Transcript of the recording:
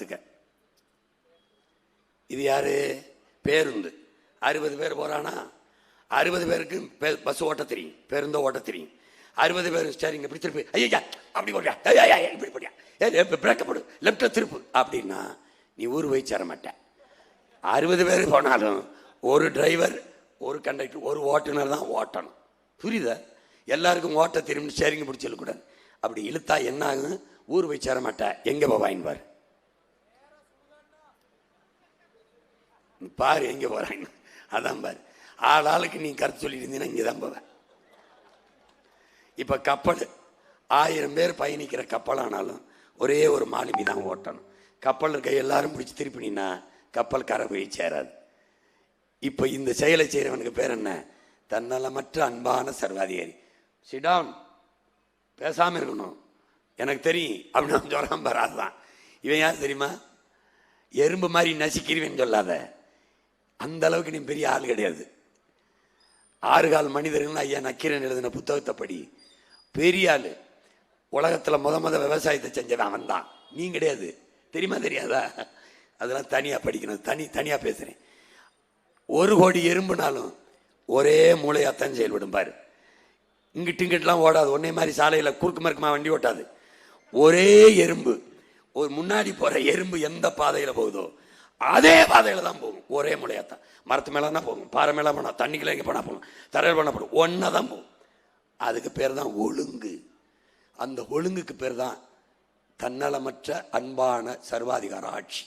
பார்த்துக்க. இது யாரு? பேருந்து. 60 பேர் போறானா, 60 பேருக்கு பஸ் ஓட்ட தெரியும், பேருந்த ஓட்ட தெரியும். 60 பேர் ஸ்டேரிங் இப்படி திருப்பி, ஐயா அப்படி போடியா, இப்படி போடியா, பிரேக்க போடு, லெப்ட்ல திருப்பு அப்படின்னா நீ ஊர் போய் சேர மாட்டேன். 60 பேர் போனாலும் ஒரு டிரைவர், ஒரு கண்டக்டர், ஒரு ஓட்டுநர் தான் ஓட்டணும். புரியுதா? எல்லாருக்கும் ஓட்ட திரும்பி ஸ்டேரிங் பிடிச்சி இழுக்கூடாது. அப்படி இழுத்தா என்ன ஆகும்? ஊர் போய் சேர மாட்டேன். எங்க போவாயின் பாரு, பாரு எங்க போறாங்க. அதான் பாரு, ஆளுக்கு நீ கருத்து சொல்லிட்டு இருந்தீங்கன்னா இங்கதான் போவேன். இப்ப கப்பல் 1000 பேர் பயணிக்கிற கப்பல் ஆனாலும் ஒரே ஒரு மாலுமி தான் ஓட்டணும். கப்பல் இருக்க எல்லாரும் பிடிச்சி திருப்பினா கப்பல் கரை போய் சேராது. இப்ப இந்த செயலை செய்யறவனுக்கு பேர் என்ன? தன்னலமற்ற அன்பான சர்வாதிகாரி. சிடான், பேசாம இருக்கணும், எனக்கு தெரியும் அப்படின்னு சொல்றான் பாரு. அதுதான் இவன். யார் தெரியுமா? எறும்பு மாதிரி நசிக்கிறவன் சொல்லாத, அந்த அளவுக்கு நீ பெரிய ஆள் கிடையாது. 6 கால் மனிதர்கள் ஐயா நக்கீரன் எழுதின புத்தகத்தை படி. பெரிய ஆளு. உலகத்துல முத விவசாயத்தை செஞ்சவன் அவன் தான், நீ கிடையாது. தெரியுமா தெரியாதா? அதெல்லாம் தனியா படிக்கணும், தனியா பேசுறேன். 1 கோடி எறும்புனாலும் ஒரே மூளையாத்தான் செயல்படும் பாரு. இங்கிட்டுலாம் ஓடாது. ஒன்னே மாதிரி சாலையில குறுக்கு மறுக்குமா வண்டி ஓட்டாது. ஒரே எறும்பு, ஒரு முன்னாடி போற எறும்பு எந்த பாதையில போகுதோ அதே பாதையில தான் போகும். ஒரே மூளையாத்தான். மரத்து மேலனா போகும், பாறை மேல போனா, தண்ணிக்குள்ள எங்க போனா போகும், தரையில் போனா போடும், ஒன்னதான் போகும். அதுக்கு பேர் தான் ஒழுங்கு. அந்த ஒழுங்குக்கு பேர் தான் தன்னலமற்ற அன்பான சர்வாதிகார ஆட்சி.